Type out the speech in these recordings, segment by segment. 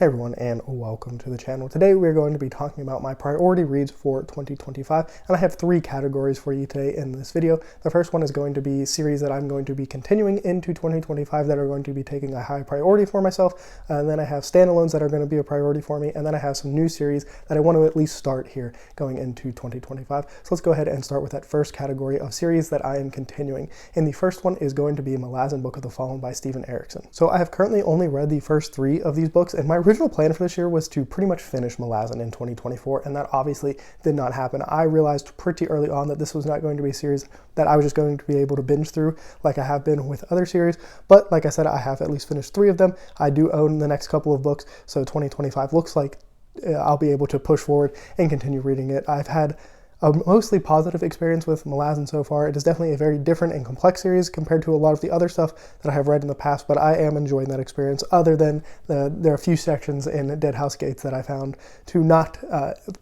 Hey everyone, and welcome to the channel. Today we're going to be talking about my priority reads for 2025, and I have three categories for you today in this video. The first one is going to be series that I'm going to be continuing into 2025 that are going to be taking a high priority for myself, and then I have standalones that are going to be a priority for me, and then I have some new series that I want to at least start here going into 2025. So let's go ahead and start with that first category of series that I am continuing. And the first one is going to be Malazan Book of the Fallen by Steven Erikson. So I have currently only read the first three of these books, and my original plan for this year was to pretty much finish Malazan in 2024, and that obviously did not happen. I realized pretty early on that this was not going to be a series that I was just going to be able to binge through like I have been with other series, but like I said, I have at least finished three of them. I do own the next couple of books, so 2025 looks like I'll be able to push forward and continue reading it. I've had a mostly positive experience with Malazan so far. It is definitely a very different and complex series compared to a lot of the other stuff that I have read in the past, but I am enjoying that experience, other than there are a few sections in Dead House Gates that I found to not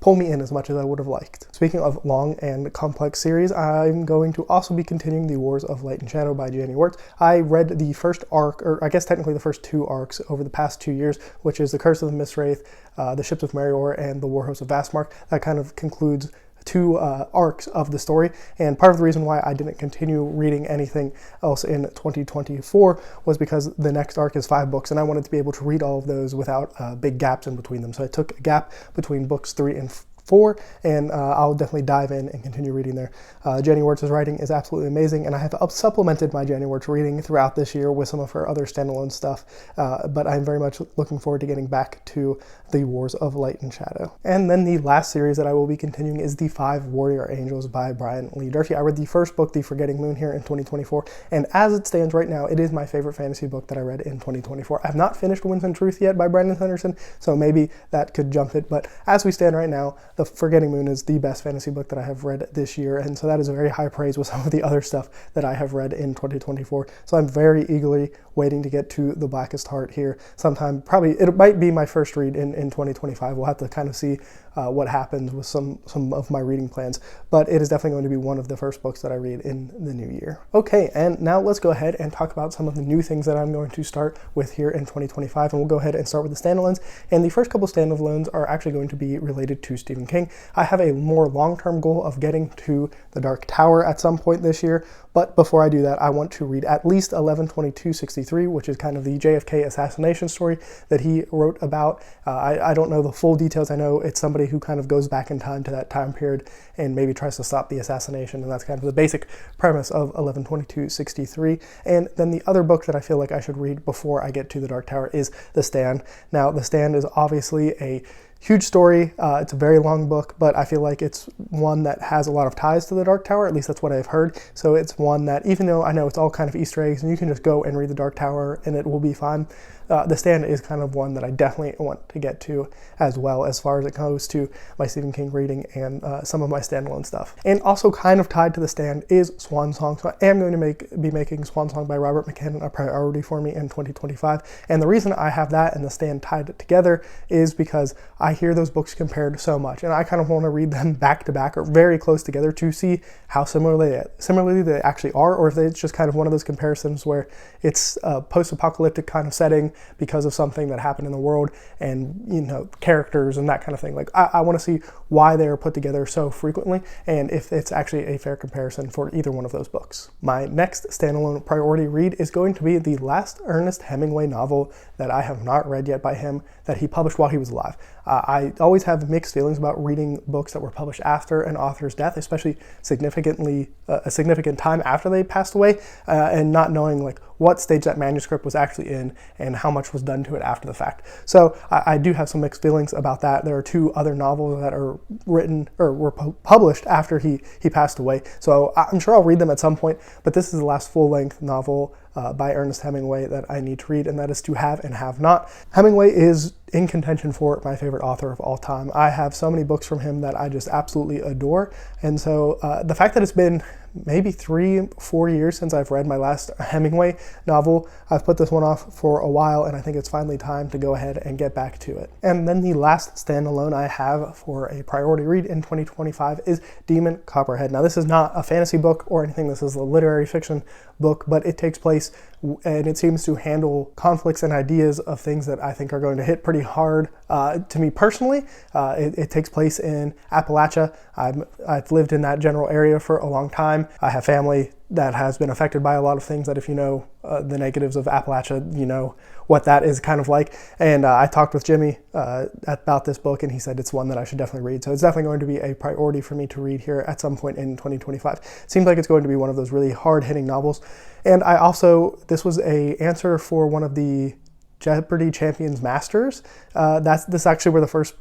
pull me in as much as I would have liked. Speaking of long and complex series, I'm going to also be continuing The Wars of Light and Shadow by Janny Wurts. I read the first arc, or I guess technically the first two arcs over the past 2 years, which is The Curse of the Mistwraith, The Ships of Merior, and The Warhost of Vastmark. That kind of concludes two arcs of the story, and part of the reason why I didn't continue reading anything else in 2024 was because the next arc is 5 books, and I wanted to be able to read all of those without big gaps in between them. So I took a gap between books 3 and 4, and I'll definitely dive in and continue reading there. Janny Wurts' writing is absolutely amazing, and I have supplemented my Janny Wurts reading throughout this year with some of her other standalone stuff, but I'm very much looking forward to getting back to The Wars of Light and Shadow. And then the last series that I will be continuing is The Five Warrior Angels by Brian Lee Durfee. I read the first book, The Forgetting Moon, here in 2024, and as it stands right now, it is my favorite fantasy book that I read in 2024. I have not finished Winds and Truth yet by Brandon Sanderson, so maybe that could jump it, but as we stand right now, The Forgetting Moon is the best fantasy book that I have read this year, and so that is a very high praise with some of the other stuff that I have read in 2024. So I'm very eagerly waiting to get to The Blackest Heart here sometime. Probably, it might be my first read in 2025. We'll have to kind of see what happens with some of my reading plans, but it is definitely going to be one of the first books that I read in the new year. Okay, and now let's go ahead and talk about some of the new things that I'm going to start with here in 2025, and we'll go ahead and start with the standalones. And the first couple standalones are actually going to be related to Stephen King. I have a more long-term goal of getting to The Dark Tower at some point this year, but before I do that, I want to read at least 11/22/63, which is kind of the JFK assassination story that he wrote about. I don't know the full details. I know it's somebody who kind of goes back in time to that time period and maybe tries to stop the assassination, and that's kind of the basic premise of 11/22/63. And then the other book that I feel like I should read before I get to The Dark Tower is The Stand. Now, The Stand is obviously a huge story. It's a very long book, but I feel like it's one that has a lot of ties to The Dark Tower. At least that's what I've heard. So it's one that, even though I know it's all kind of Easter eggs and you can just go and read The Dark Tower and it will be fine, The Stand is kind of one that I definitely want to get to as well, as far as it goes to my Stephen King reading and some of my standalone stuff. And also kind of tied to The Stand is Swan Song. So I am going to be making Swan Song by Robert McCammon a priority for me in 2025. And the reason I have that and The Stand tied together is because I hear those books compared so much, and I kind of want to read them back to back or very close together to see how similarly they actually are, or if it's just kind of one of those comparisons where it's a post-apocalyptic kind of setting because of something that happened in the world, and characters and that kind of thing. Like I want to see why they are put together so frequently, and if it's actually a fair comparison for either one of those books. My next standalone priority read is going to be the last Ernest Hemingway novel that I have not read yet by him, that he published while he was alive. I always have mixed feelings about reading books that were published after an author's death, especially a significant time after they passed away, and not knowing like what stage that manuscript was actually in and how much was done to it after the fact. So I do have some mixed feelings about that. There are 2 other novels that are written or were published after he passed away, so I'm sure I'll read them at some point, but this is the last full-length novel by Ernest Hemingway that I need to read, and that is To Have and Have Not. Hemingway is in contention for my favorite author of all time. I have so many books from him that I just absolutely adore, and so the fact that it's been maybe 3-4 years since I've read my last Hemingway novel. I've put this one off for a while, and I think it's finally time to go ahead and get back to it. And then the last standalone I have for a priority read in 2025 is Demon Copperhead. Now, this is not a fantasy book or anything. This is a literary fiction book, but it takes place and it seems to handle conflicts and ideas of things that I think are going to hit pretty hard to me personally. It takes place in Appalachia. I've lived in that general area for a long time. I have family that has been affected by a lot of things that, if you know the negatives of Appalachia, you know what that is kind of like. And I talked with Jimmy about this book, and he said it's one that I should definitely read. So it's definitely going to be a priority for me to read here at some point in 2025. Seems like it's going to be one of those really hard-hitting novels. And I also, this was a answer for one of the Jeopardy Champions Masters. This actually were the first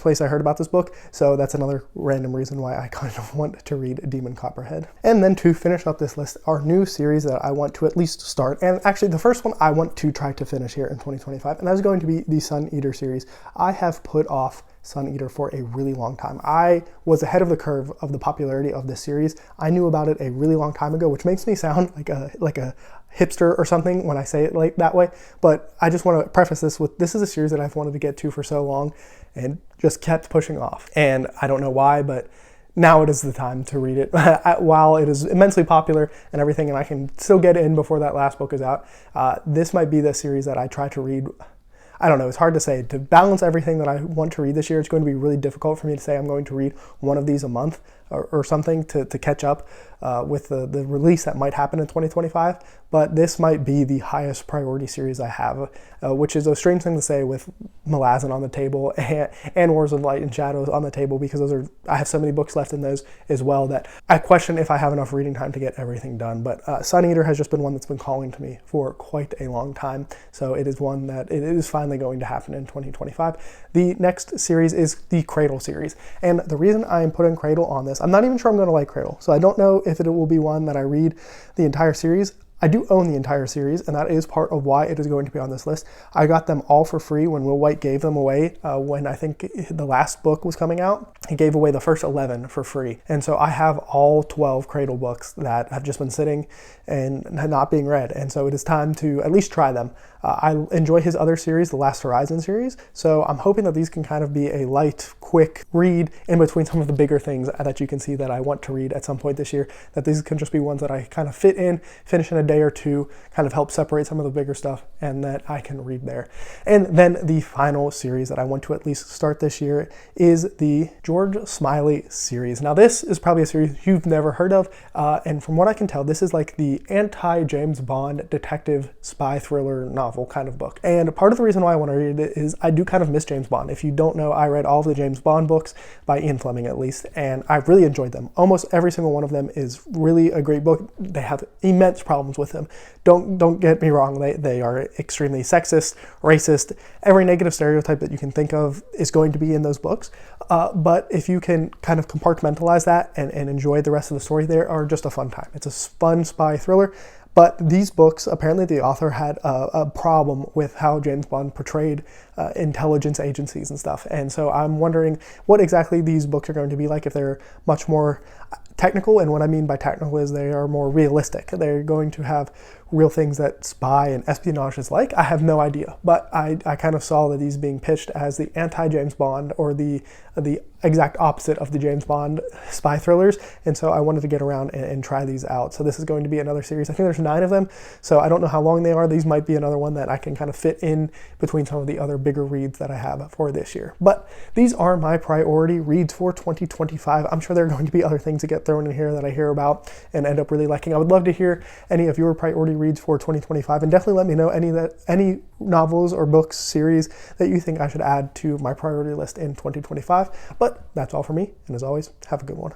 place I heard about this book, so that's another random reason why I kind of want to read Demon Copperhead. And then to finish up this list are new series that I want to at least start, and actually the first one I want to try to finish here in 2025, and that is going to be the Sun Eater series. I have put off Sun Eater for a really long time. I was ahead of the curve of the popularity of this series. I knew about it a really long time ago, which makes me sound like a hipster or something when I say it like that way. But I just want to preface this with, this is a series that I've wanted to get to for so long and just kept pushing off. And I don't know why, but now it is the time to read it. While it is immensely popular and everything, and I can still get in before that last book is out, this might be the series that I try to read. I don't know, it's hard to say. To balance everything that I want to read this year, it's going to be really difficult for me to say I'm going to read one of these a month or something to catch up with the release that might happen in 2025. But this might be the highest priority series I have, which is a strange thing to say with Malazan on the table and Wars of Light and Shadows on the table, because I have so many books left in those as well that I question if I have enough reading time to get everything done. But Sun Eater has just been one that's been calling to me for quite a long time. So it is one that it is finally going to happen in 2025. The next series is the Cradle series. And the reason I am putting Cradle on this, I'm not even sure I'm going to like Cradle. So I don't know if it will be one that I read the entire series. I do own the entire series, and that is part of why it is going to be on this list. I got them all for free when Will White gave them away when I think the last book was coming out. He gave away the first 11 for free. And so I have all 12 Cradle books that have just been sitting and not being read. And so it is time to at least try them. I enjoy his other series, the Last Horizon series. So I'm hoping that these can kind of be a light, quick read in between some of the bigger things that you can see that I want to read at some point this year. That these can just be ones that I kind of fit in, finish in a day or two, kind of help separate some of the bigger stuff, and that I can read there. And then the final series that I want to at least start this year is the George Smiley series. Now this is probably a series you've never heard of, and from what I can tell, this is like the anti-James Bond detective spy thriller novel kind of book. And part of the reason why I want to read it is I do kind of miss James Bond. If you don't know, I read all of the James Bond books by Ian Fleming at least, and I really enjoyed them. Almost every single one of them is really a great book. They have immense problems with them. Don't get me wrong, they are extremely sexist, racist, every negative stereotype that you can think of is going to be in those books. But if you can kind of compartmentalize that and enjoy the rest of the story, they are just a fun time. It's a fun spy thriller. But these books, apparently the author had a problem with how James Bond portrayed intelligence agencies and stuff. And so I'm wondering what exactly these books are going to be like, if they're much more technical. And what I mean by technical is they are more realistic. They're going to have real things that spy and espionage is like. I have no idea. But I kind of saw that these being pitched as the anti-James Bond, or the exact opposite of the James Bond spy thrillers. And so I wanted to get around and try these out. So this is going to be another series. I think there's 9 of them. So I don't know how long they are. These might be another one that I can kind of fit in between some of the other bigger reads that I have for this year. But these are my priority reads for 2025. I'm sure there are going to be other things that get thrown in here that I hear about and end up really liking. I would love to hear any of your priority reads for 2025, and definitely let me know any novels or books, series that you think I should add to my priority list in 2025. But that's all for me, and as always, have a good one.